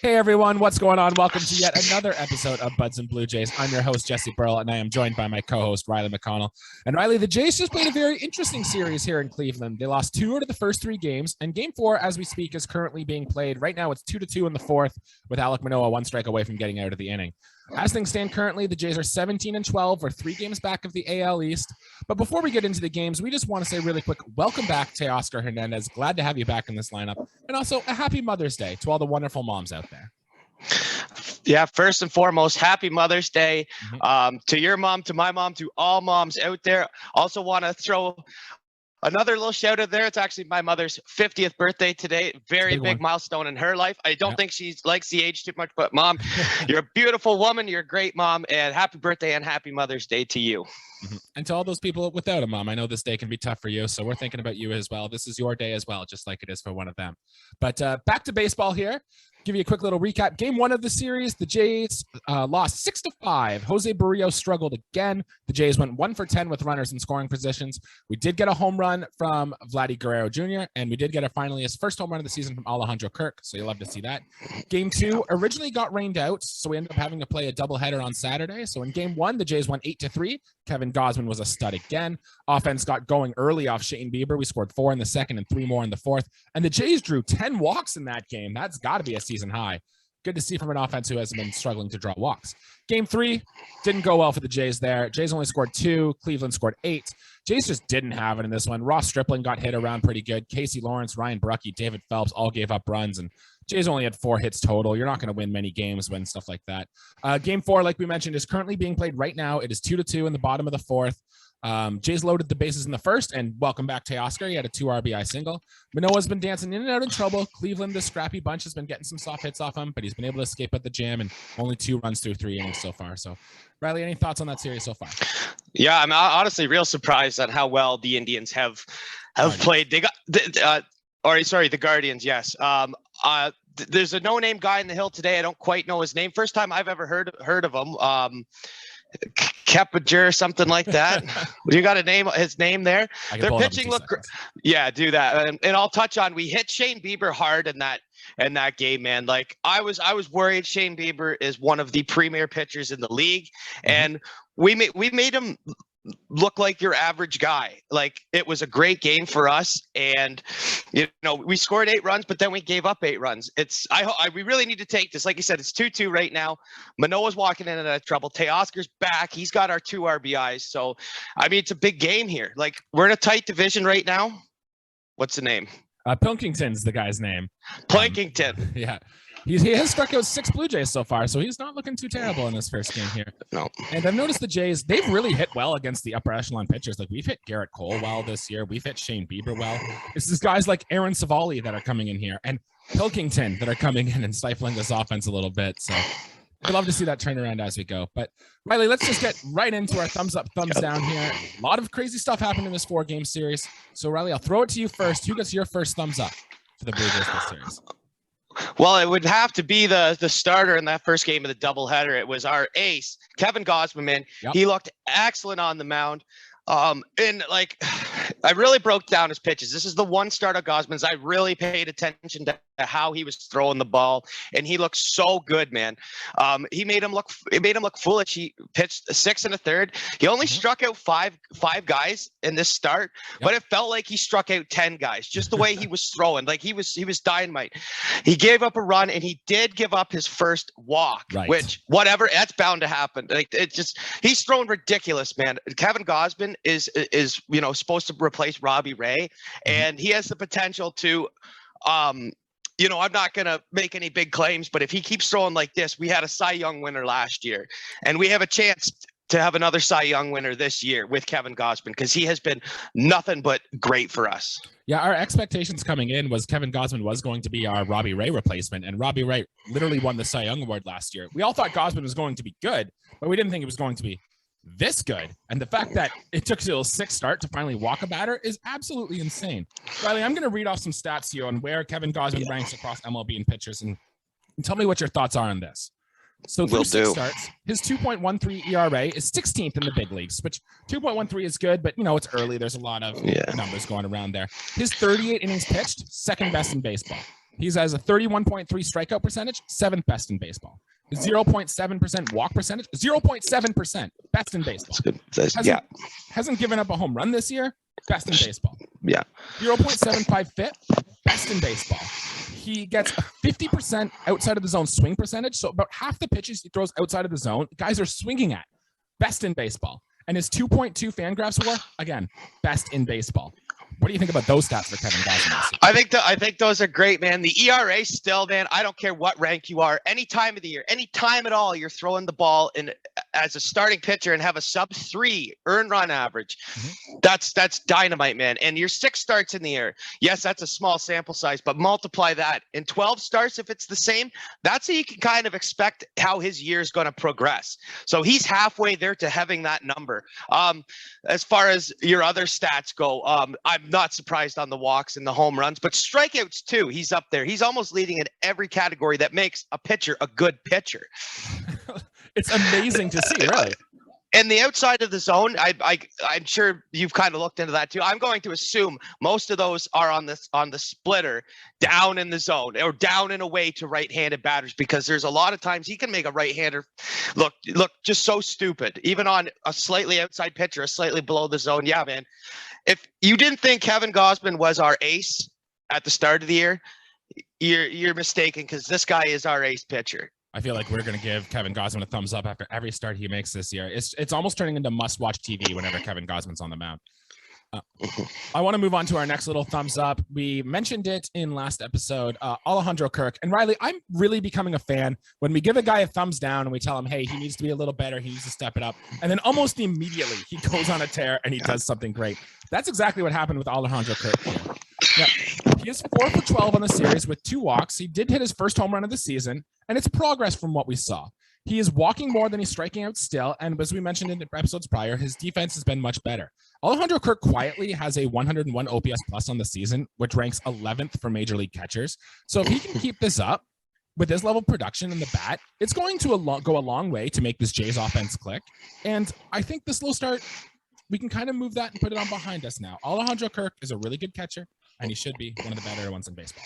Hey everyone, what's going on? Welcome to yet another episode of Buds and Blue Jays. I'm your host, Jesse Burrell, and I am joined by my co-host, Riley McConnell. And Riley, the Jays just played a very interesting series here in Cleveland. They lost 2 out of the first 3 games, and Game 4, as we speak, is currently being played. Right now, it's 2-2 in the 4th, with Alek Manoah 1 strike away from getting out of the inning. As things stand currently, the Jays are 17-12. We're 3 games back of the AL East. But before we get into the games, we just want to say really quick, welcome back to Oscar Hernandez. Glad to have you back in this lineup. And also a happy Mother's Day to all the wonderful moms out there. Yeah, first and foremost, happy Mother's Day to your mom, to my mom, to all moms out there. Also want to throw another little shout out there. It's actually my mother's 50th birthday today. Very big milestone in her life. I don't think she likes the age too much, but Mom, you're a beautiful woman. You're a great mom, and happy birthday and happy Mother's Day to you. And to all those people without a mom, I know this day can be tough for you, so we're thinking about you as well. This is your day as well, just like it is for one of them. But back to baseball here. Give you a quick little recap. Game 1 of the series, the Jays lost 6-5. Jose Barrios struggled again. The Jays went 1 for 10 with runners in scoring positions. We did get a home run from Vladdy Guerrero Jr., and we did get finally his first home run of the season from Alejandro Kirk, so you'll love to see that. Game 2 originally got rained out, so we ended up having to play a doubleheader on Saturday. So in Game 1, the Jays won 8-3. Kevin Gosmen was a stud again. Offense got going early off Shane Bieber. We scored 4 in the second and 3 more in the fourth. And the Jays drew 10 walks in that game. That's got to be a season high. Good to see from an offense who has been struggling to draw walks. Game 3 didn't go well for the Jays there. Jays only scored 2. Cleveland scored 8. Jays just didn't have it in this one. Ross Stripling got hit around pretty good. Casey Lawrence, Ryan Bruckey, David Phelps all gave up runs, and Jays only had 4 hits total. You're not going to win many games when stuff like that. Game 4, like we mentioned, is currently being played right now. It is 2-2 in the bottom of the 4th. Jays loaded the bases in the first, and welcome back Teoscar. He had a 2 RBI single. Manoah's been dancing in and out in trouble. Cleveland, this scrappy bunch, has been getting some soft hits off him, but he's been able to escape at the jam, and only 2 runs through 3 innings so far. So, Riley, any thoughts on that series so far? Yeah, I'm honestly real surprised at how well the Indians have played. They got the Guardians. Yes. There's a no-name guy in the Hill today. I don't quite know his name. First time I've ever heard of him. Kepinger, something like that. You got his name there. Their pitching look great. Yeah, do that. And I'll touch on, we hit Shane Bieber hard in that game, man. Like I was worried. Shane Bieber is one of the premier pitchers in the league, and we made him look like your average guy. Like it was a great game for us, and we scored 8 runs, but then we gave up 8 runs. We really need to take this. Like you said, it's 2-2 right now. Manoah's walking in and out of trouble. Teoscar's back. He's got our 2 RBIs. So I mean, it's a big game here. Like we're in a tight division right now. What's the name? Pilkington's the guy's name. Plankington. Yeah. He has struck out 6 Blue Jays so far, so he's not looking too terrible in this first game here. No. And I've noticed the Jays, they've really hit well against the upper echelon pitchers. Like we've hit Garrett Cole well this year. We've hit Shane Bieber well. It's these guys like Aaron Savali that are coming in here, and Pilkington that are coming in and stifling this offense a little bit. So I'd love to see that turn around as we go. But Riley, let's just get right into our thumbs up, thumbs down here. A lot of crazy stuff happened in this 4-game series. So Riley, I'll throw it to you first. Who gets your first thumbs up for the Blue Jays this series? Well, it would have to be the starter in that first game of the doubleheader. It was our ace, Kevin Gosmen, man. Yep. He looked excellent on the mound. And like, I really broke down his pitches. This is the one start of Gosman's. I really paid attention to how he was throwing the ball, and he looked so good, man. It made him look foolish. He pitched 6 1/3. He only struck out five guys in this start, but it felt like he struck out 10 guys. Just the way he was throwing, like he was dynamite. He gave up a run, and he did give up his first walk, which whatever, that's bound to happen. Like he's throwing ridiculous, man. Kevin Gosmen is supposed to replace Robbie Ray, and he has the potential to I'm not going to make any big claims, but if he keeps throwing like this, we had a Cy Young winner last year, and we have a chance to have another Cy Young winner this year with Kevin Gosmen, because he has been nothing but great for us. Yeah, our expectations coming in was Kevin Gosmen was going to be our Robbie Ray replacement, and Robbie Ray literally won the Cy Young Award last year. We all thought Gosmen was going to be good, but we didn't think it was going to be this good. And the fact that it took till 6th start to finally walk a batter is absolutely insane. Riley, I'm going to read off some stats to you on where Kevin Gosmen ranks across MLB and pitchers, and tell me what your thoughts are on this. So through 6 starts, his 2.13 ERA is 16th in the big leagues, which 2.13 is good, but it's early. There's a lot of numbers going around there. His 38 innings pitched, second best in baseball. He has a 31.3 strikeout percentage, 7th best in baseball. 0.7% walk percentage, 0.7%, best in baseball. Hasn't given up a home run this year, best in baseball. 0.75 FIP, best in baseball. He gets a 50% outside of the zone swing percentage. So about half the pitches he throws outside of the zone, guys are swinging at. Best in baseball. And his 2.2 FanGraphs WAR, again, best in baseball. What do you think about those stats for Kevin Gosmen? I think those are great, man. The ERA still, man, I don't care what rank you are, any time of the year, any time at all, you're throwing the ball in as a starting pitcher and have a sub-3 earned run average. That's dynamite, man. And your 6 starts in the year. Yes, that's a small sample size, but multiply that in 12 starts. If it's the same, that's how you can kind of expect how his year is going to progress. So he's halfway there to having that number. As far as your other stats go, I'm not surprised on the walks and the home runs, but strikeouts too. He's up there. He's almost leading in every category that makes a pitcher a good pitcher. It's amazing to see, really. And the outside of the zone, I'm sure you've kind of looked into that too. I'm going to assume most of those are on the splitter down in the zone or down and away to right-handed batters, because there's a lot of times he can make a right-hander look just so stupid, even on a slightly outside pitcher, a slightly below the zone. Yeah, man. If you didn't think Kevin Gosmen was our ace at the start of the year, you're mistaken, because this guy is our ace pitcher. I feel like we're going to give Kevin Gosmen a thumbs up after every start he makes this year. It's almost turning into must-watch TV whenever Kevin Gosmen's on the mound. I want to move on to our next little thumbs up. We mentioned it in last episode, Alejandro Kirk. And Riley, I'm really becoming a fan when we give a guy a thumbs down and we tell him, hey, he needs to be a little better. He needs to step it up. And then almost immediately he goes on a tear and he does something great. That's exactly what happened with Alejandro Kirk here. Yep. He is 4 for 12 on the series with 2 walks. He did hit his first home run of the season, and it's progress from what we saw. He is walking more than he's striking out still, and as we mentioned in episodes prior, his defense has been much better. Alejandro Kirk quietly has a 101 OPS plus on the season, which ranks 11th for major league catchers. So if he can keep this up with this level of production in the bat, it's going to go a long way to make this Jays offense click. And I think this slow start, we can kind of move that and put it on behind us now. Alejandro Kirk is a really good catcher, and he should be one of the better ones in baseball.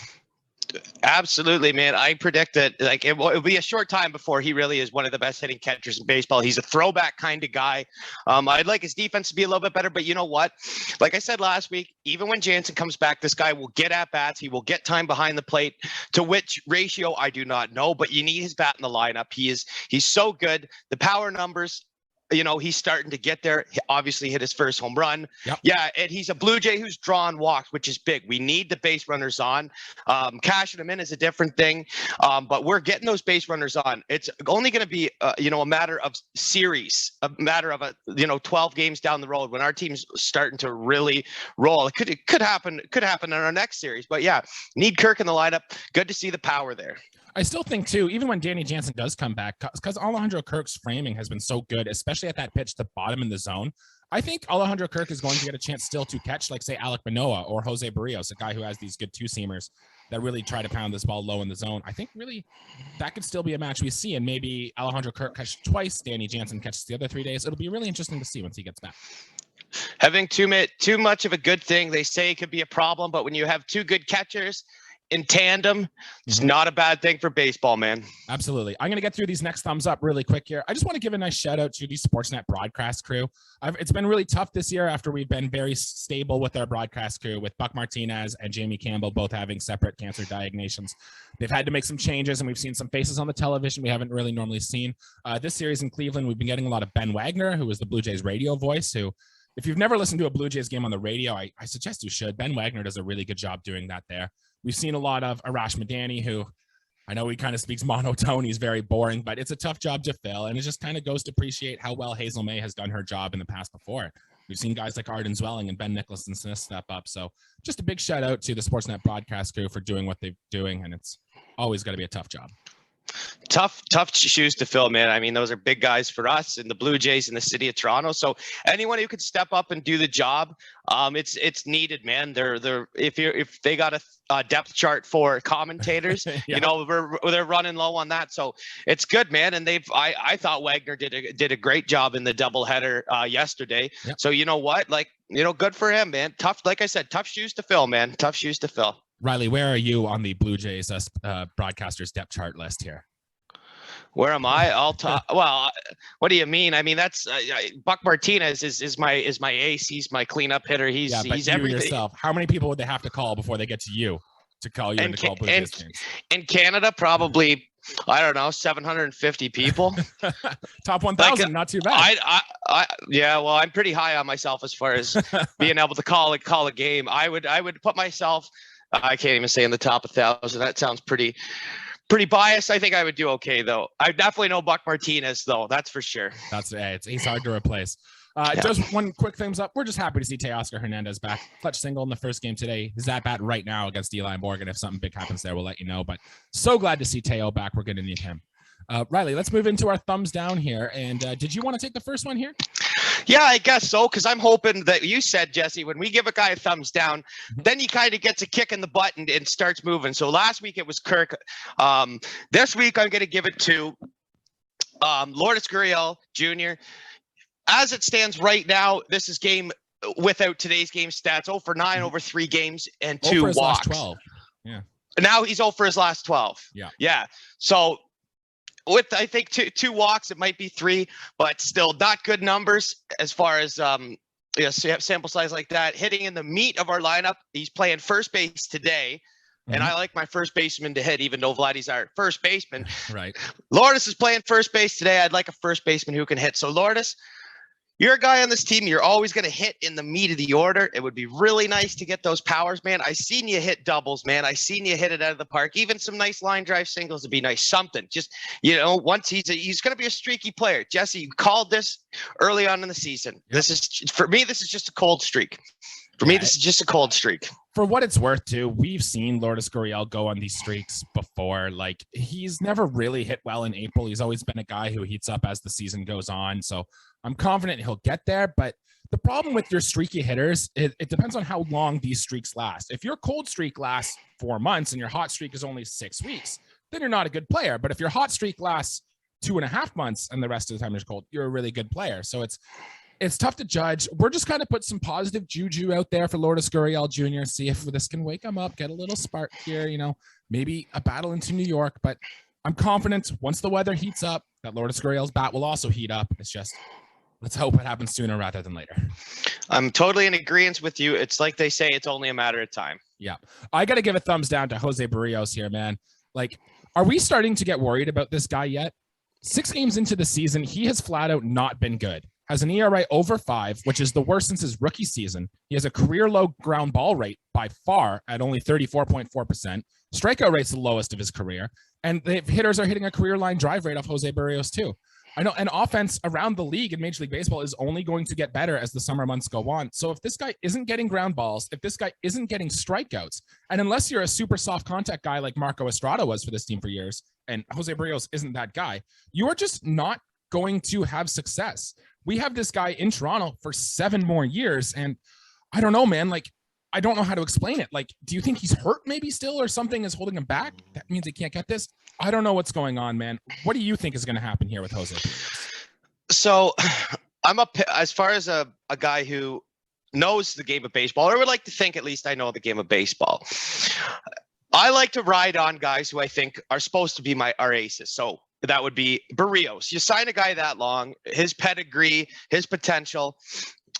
Absolutely, man. I predict that it'll be a short time before he really is one of the best hitting catchers in baseball. He's a throwback kind of guy. I'd like his defense to be a little bit better, but you know what? Like I said last week, even when Jansen comes back, this guy will get at bats. He will get time behind the plate. To which ratio, I do not know, but you need his bat in the lineup. He's so good. The power numbers, you know, he's starting to get there. He obviously hit his first home run. Yep. Yeah, and he's a Blue Jay who's drawn walks, which is big. We need the base runners on. Cashing them in is a different thing, but we're getting those base runners on. It's only going to be, a matter of series, a matter of 12 games down the road when our team's starting to really roll. It could happen in our next series. But yeah, need Kirk in the lineup. Good to see the power there. I still think, too, even when Danny Jansen does come back, because Alejandro Kirk's framing has been so good, especially at that pitch to bottom in the zone, I think Alejandro Kirk is going to get a chance still to catch, like, say, Alek Manoah or Jose Barrios, a guy who has these good two-seamers that really try to pound this ball low in the zone. I think really that could still be a match we see, and maybe Alejandro Kirk catches twice, Danny Jansen catches the other 3 days. It'll be really interesting to see once he gets back. Having too much of a good thing, they say it could be a problem, but when you have 2 good catchers in tandem, it's not a bad thing for baseball, man. Absolutely. I'm going to get through these next thumbs up really quick here. I just want to give a nice shout out to the Sportsnet broadcast crew. It's been really tough this year after we've been very stable with our broadcast crew, with Buck Martinez and Jamie Campbell both having separate cancer diagnoses. They've had to make some changes, and we've seen some faces on the television we haven't really normally seen. This series in Cleveland, we've been getting a lot of Ben Wagner, who is the Blue Jays radio voice, who, if you've never listened to a Blue Jays game on the radio, I suggest you should. Ben Wagner does a really good job doing that there. We've seen a lot of Arash Madani, who I know he kind of speaks monotone. He's very boring, but it's a tough job to fill. And it just kind of goes to appreciate how well Hazel May has done her job in the past before. We've seen guys like Arden Zwelling and Ben Nicholson Smith step up. So just a big shout out to the Sportsnet broadcast crew for doing what they're doing. And it's always got to be a tough job. Tough shoes to fill, man. I mean, those are big guys for us and the Blue Jays in the city of Toronto. So anyone who could step up and do the job, it's needed, man. If they got a depth chart for commentators, yeah. They're running low on that. So it's good, man. And I thought Wagner did a great job in the doubleheader yesterday. Yep. So you know what, good for him, man. Tough, like I said, tough shoes to fill, man. Tough shoes to fill. Riley, where are you on the Blue Jays broadcasters depth chart list here? Where am I? I'll talk. Well, what do you mean? I mean, that's Buck Martinez is my ace. He's my cleanup hitter. He's everything. Yourself. How many people would they have to call before they get to you to call you and to call Blue Jays games? In Canada, probably, I don't know, 750 people. Top 1,000, not too bad. Yeah, well, I'm pretty high on myself as far as being able to call a game. I would put myself. I can't even say in the top 1,000. That sounds pretty biased. I think I would do okay though. I definitely know Buck Martinez though. That's for sure. He's hard to replace. Just one quick thumbs up. We're just happy to see Teoscar Hernandez back. Clutch single in the first game today. He's at bat right now against Eli Morgan. If something big happens there, we'll let you know. But so glad to see Teo back. We're going to need him. Riley, let's move into our thumbs down here. And did you want to take the first one here? Yeah, I guess so, because I'm hoping that you said, Jesse, when we give a guy a thumbs down, then he kind of gets a kick in the butt and starts moving. So last week it was Kirk. This week I'm going to give it to Lourdes Gurriel Jr. As it stands right now, this is game without today's game stats. 0 for 9 over 3 games and 2 walks. Last 12. Yeah. Now he's 0 for his last 12. Yeah. So with, I think, two walks, it might be 3, but still not good numbers as far as sample size like that. Hitting in the meat of our lineup. He's playing first base today. And I like my first baseman to hit, even though Vladdy's our first baseman. Right. Lourdes is playing first base today. I'd like a first baseman who can hit. So Lourdes, you're a guy on this team. You're always going to hit in the meat of the order. It would be really nice to get those powers, man. I seen you hit doubles, man. I seen you hit it out of the park. Even some nice line drive singles would be nice. Something. Just, once he's going to be a streaky player. Jesse, you called this early on in the season. Yep. This is just a cold streak. This is just a cold streak. For what it's worth, too, we've seen Lourdes Gurriel go on these streaks before. Like, he's never really hit well in April. He's always been a guy who heats up as the season goes on. So I'm confident he'll get there. But the problem with your streaky hitters, it depends on how long these streaks last. If your cold streak lasts 4 months and your hot streak is only 6 weeks, then you're not a good player. But if your hot streak lasts 2.5 months and the rest of the time is cold, you're a really good player. So it's tough to judge. We're just kind of put some positive juju out there for Lourdes Gurriel Jr. See if this can wake him up, get a little spark here, maybe a battle into New York. But I'm confident once the weather heats up that Lourdes Gurriel's bat will also heat up. It's just, let's hope it happens sooner rather than later. I'm totally in agreement with you. It's like they say, it's only a matter of time. Yeah. I got to give a thumbs down to Jose Barrios here, man. Like, are we starting to get worried about this guy yet? 6 games into the season, he has flat out not been good. Has an ERA over 5, which is the worst since his rookie season. He has a career low ground ball rate by far at only 34.4%. Strikeout rate's the lowest of his career. And the hitters are hitting a career line drive rate off Jose Barrios too. I know an offense around the league in Major League Baseball is only going to get better as the summer months go on. So if this guy isn't getting ground balls, if this guy isn't getting strikeouts, and unless you're a super soft contact guy like Marco Estrada was for this team for years, and Jose Barrios isn't that guy, you are just not going to have success. We have this guy in Toronto for 7 more years. And I don't know, man, like, I don't know how to explain it. Like, do you think he's hurt maybe still or something is holding him back? That means he can't get this. I don't know what's going on, man. What do you think is going to happen here with Jose? So as far as a guy who knows the game of baseball, or would like to think at least I know the game of baseball. I like to ride on guys who I think are supposed to be our aces. So that would be Barrios. You sign a guy that long, his pedigree, his potential,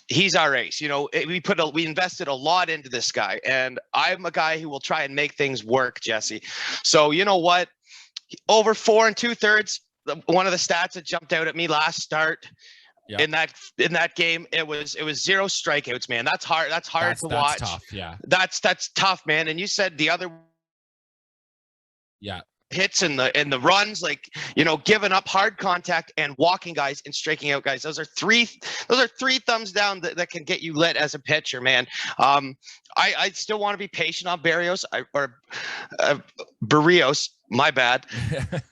he's our ace. We invested a lot into this guy, and I'm a guy who will try and make things work, Jesse. So you know what? Over 4 2/3. One of the stats that jumped out at me last start in that game, it was 0 strikeouts, man. That's hard. That's hard to watch. Tough. Yeah. That's tough, man. And you said the other. Yeah. Hits and the runs, like, giving up hard contact and walking guys and striking out guys. Those are three thumbs down that can get you lit as a pitcher, man. I still want to be patient on Barrios Barrios. My bad.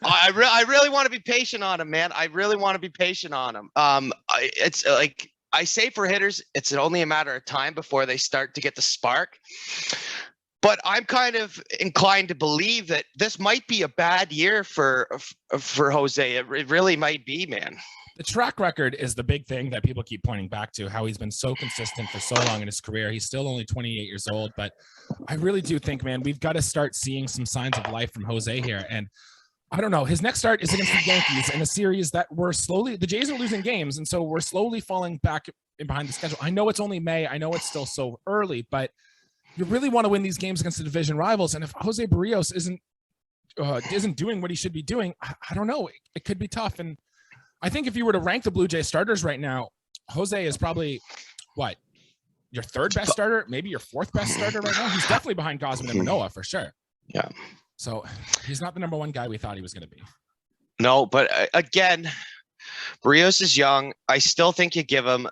I really want to be patient on him, man. I really want to be patient on him. It's like I say for hitters, it's only a matter of time before they start to get the spark. But I'm kind of inclined to believe that this might be a bad year for Jose. It really might be, man. The track record is the big thing that people keep pointing back to, how he's been so consistent for so long in his career. He's still only 28 years old, but I really do think, man, we've got to start seeing some signs of life from Jose here. And I don't know, his next start is against the Yankees in a series that the Jays are losing games, and so we're slowly falling back in behind the schedule. I know it's only May. I know it's still so early, but you really want to win these games against the division rivals. And if Jose Barrios isn't doing what he should be doing, I don't know. It could be tough. And I think if you were to rank the Blue Jays starters right now, Jose is probably your third best starter, maybe your fourth best starter right now. He's definitely behind Gosmen and Manoah for sure. Yeah. So he's not the number one guy we thought he was going to be. No, but again, Barrios is young. I still think you give him,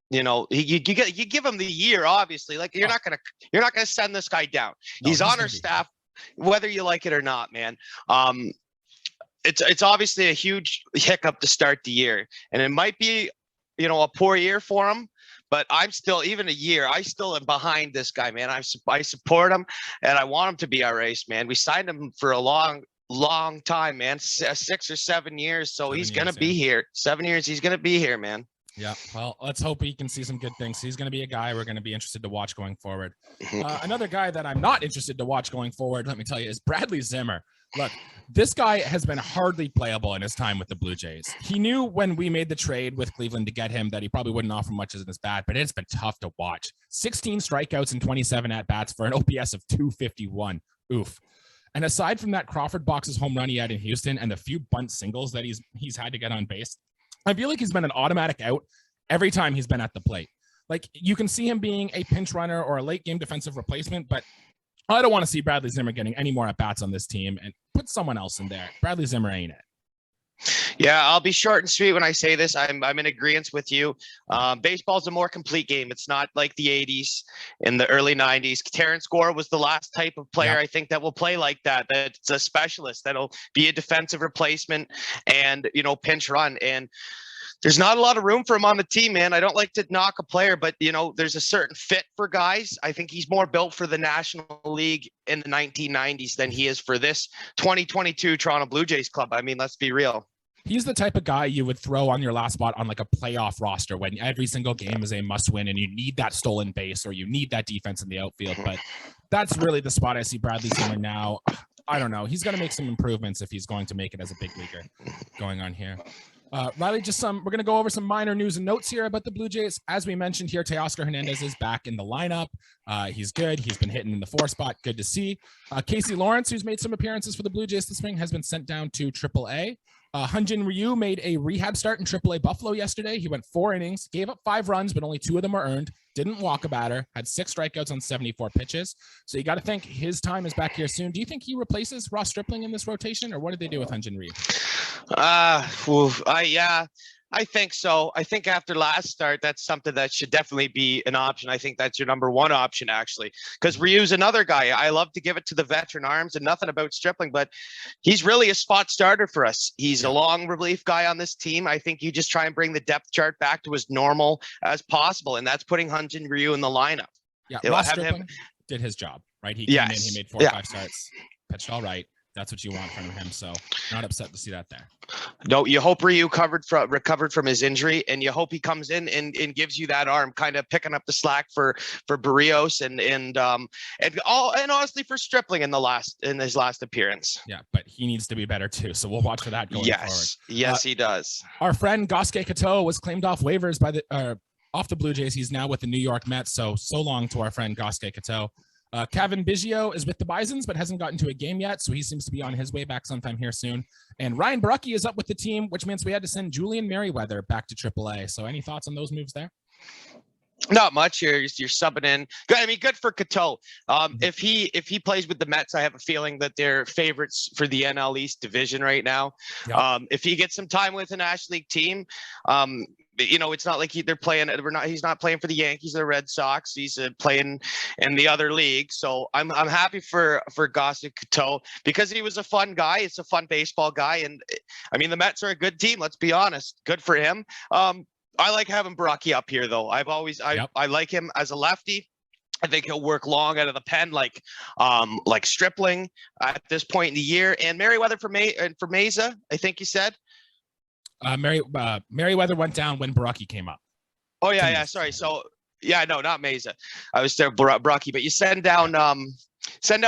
you give him the year. Obviously, like you're not gonna send this guy down. No, he's on our staff, whether you like it or not, man. It's obviously a huge hiccup to start the year, and it might be, a poor year for him. But I'm still, even a year, I still am behind this guy, man. I support him, and I want him to be our ace, man. We signed him for a long time, man. 6 or 7 years, so he's gonna be here. 7 years, he's gonna be here, man. Yeah, well, let's hope he can see some good things. He's going to be a guy we're going to be interested to watch going forward. Another guy that I'm not interested to watch going forward, let me tell you, is Bradley Zimmer. Look, this guy has been hardly playable in his time with the Blue Jays. He knew when we made the trade with Cleveland to get him that he probably wouldn't offer much as his bat, but it's been tough to watch. 16 strikeouts and 27 at-bats for an OPS of 251. Oof. And aside from that Crawford boxes home run he had in Houston and the few bunt singles that he's had to get on base, I feel like he's been an automatic out every time he's been at the plate. Like, you can see him being a pinch runner or a late game defensive replacement, but I don't want to see Bradley Zimmer getting any more at-bats on this team, and put someone else in there. Bradley Zimmer ain't it. Yeah, I'll be short and sweet when I say this. I'm in agreement with you. Baseball's a more complete game. It's not like the 80s and the early 90s. Terrence Gore was the last type of player, I think, that will play like that. That's a specialist that'll be a defensive replacement and, pinch run. And there's not a lot of room for him on the team, man. I don't like to knock a player, but, there's a certain fit for guys. I think he's more built for the National League in the 1990s than he is for this 2022 Toronto Blue Jays club. I mean, let's be real. He's the type of guy you would throw on your last spot on like a playoff roster when every single game is a must win and you need that stolen base or you need that defense in the outfield. But that's really the spot I see Bradley Zimmer now. I don't know. He's going to make some improvements if he's going to make it as a big leaguer going on here. Riley, we're going to go over some minor news and notes here about the Blue Jays. As we mentioned here, Teoscar Hernandez is back in the lineup. He's good. He's been hitting in the 4 spot. Good to see. Casey Lawrence, who's made some appearances for the Blue Jays this spring, has been sent down to AAA. Hyunjin Ryu made a rehab start in AAA Buffalo yesterday. He went 4 innings, gave up 5 runs, but only 2 of them were earned. Didn't walk a batter, had 6 strikeouts on 74 pitches. So you got to think his time is back here soon. Do you think he replaces Ross Stripling in this rotation, or what did they do with Hyunjin Ryu? I think so. I think after last start, that's something that should definitely be an option. I think that's your number one option, actually, because Ryu's another guy. I love to give it to the veteran arms and nothing about Stripling, but he's really a spot starter for us. He's a long relief guy on this team. I think you just try and bring the depth chart back to as normal as possible, and that's putting Hyunjin Ryu in the lineup. Yeah, Ross Stripling did his job, right? He came in, he made 4 or 5 starts, pitched all right. That's what you want from him. So not upset to see that there. No, you hope Ryu recovered from his injury, and you hope he comes in and gives you that arm, kind of picking up the slack for Barrios and honestly for Stripling in his last appearance. Yeah, but he needs to be better too. So we'll watch for that going forward. Yes, he does. Our friend Gosuke Katoh was claimed off waivers by off the Blue Jays. He's now with the New York Mets. So long to our friend Gosuke Katoh. Kevin Biggio is with the Bisons, but hasn't gotten to a game yet, so he seems to be on his way back sometime here soon. And Ryan Barucki is up with the team, which means we had to send Julian Merriweather back to AAA. So any thoughts on those moves there? Not much. You're subbing in. I mean, good for Katoh. If he plays with the Mets, I have a feeling that they're favorites for the NL East division right now. Yep. If he gets some time with a National League team, it's not like he's not playing for the Yankees or the Red Sox. He's playing in the other league. So I'm happy for Gosuke Katoh because he was a fun guy. It's a fun baseball guy, and I mean the Mets are a good team. Let's be honest. Good for him. I like having Barucki up here though. I like him as a lefty. I think he'll work long out of the pen like Stripling at this point in the year. And Merriweather for Mesa, I think you said. Merriweather went down when Baraki came up. Oh yeah. Sorry. So yeah, no, not Mesa. I was there, Brocky. But you send down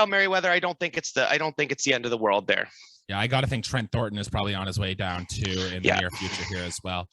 Merriweather. I don't think it's the end of the world there. Yeah, I got to think Trent Thornton is probably on his way down too in the near future here as well.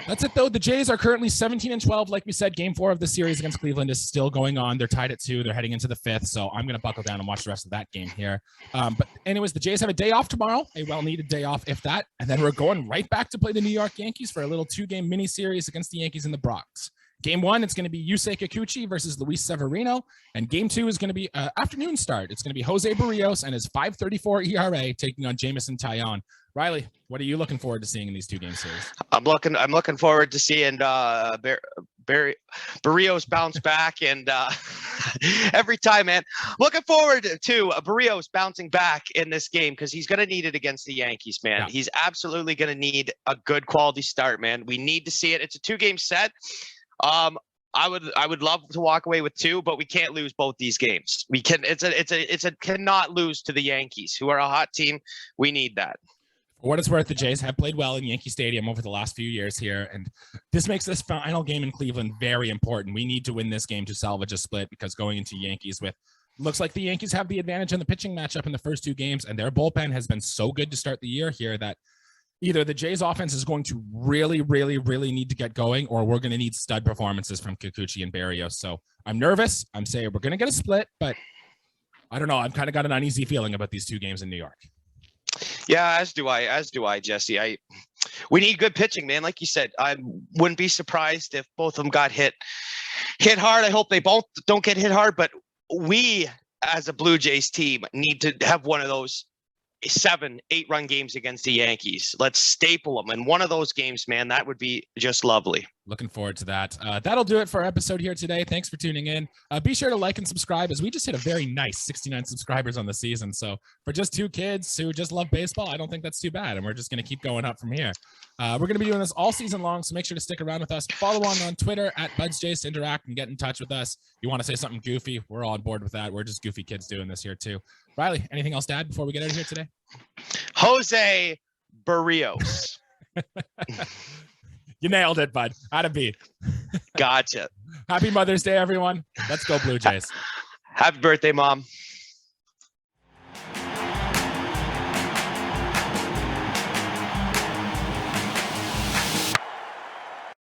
That's it though. The Jays are currently 17-12. Like we said, game 4 of the series against Cleveland is still going on. They're tied at 2. They're heading into the 5th. So I'm going to buckle down and watch the rest of that game here. But anyways, the Jays have a day off tomorrow, a well-needed day off, if that. And then we're going right back to play the New York Yankees for a little 2-game mini series against the Yankees in the Bronx. Game 1, it's going to be Yusei Kikuchi versus Luis Severino. And game 2 is going to be afternoon start. It's going to be Jose Barrios and his 5.34 ERA taking on Jameson Taillon. Riley, what are you looking forward to seeing in these 2-game series? I'm looking forward to seeing Barrios bounce back, and every time, man, looking forward to Barrios bouncing back in this game because he's going to need it against the Yankees, man. Yeah. He's absolutely going to need a good quality start, man. We need to see it. It's a 2-game set. I would love to walk away with 2, but we can't lose both these games. We can. It's a cannot lose to the Yankees, who are a hot team. We need that. For what it's worth, the Jays have played well in Yankee Stadium over the last few years here, and this makes this final game in Cleveland very important. We need to win this game to salvage a split because going into Yankees with looks like the Yankees have the advantage in the pitching matchup in the first 2 games, and their bullpen has been so good to start the year here that either the Jays offense is going to really, really, really need to get going, or we're going to need stud performances from Kikuchi and Barrios. So I'm nervous. I'm saying we're going to get a split, but I don't know. I've kind of got an uneasy feeling about these 2 games in New York. Yeah, as do I, Jesse. We need good pitching, man. Like you said, I wouldn't be surprised if both of them got hit hard. I hope they both don't get hit hard, but we as a Blue Jays team need to have one of those 7-8 run games against the Yankees. Let's staple them in one of those games, man. That would be just lovely. Looking forward to that. That'll do it for our episode here today. Thanks for tuning in. Be sure to like and subscribe, as we just hit a very nice 69 subscribers on the season. So for just 2 kids who just love baseball, I don't think that's too bad. And we're just going to keep going up from here. We're going to be doing this all season long, so make sure to stick around with us. Follow on Twitter at BudsJays to interact and get in touch with us. You want to say something goofy, we're all on board with that. We're just goofy kids doing this here too. Riley, anything else to add before we get out of here today? Jose Barrios. You nailed it, bud. How'd it be? Gotcha. Happy Mother's Day, everyone. Let's go Blue Jays. Happy birthday, Mom.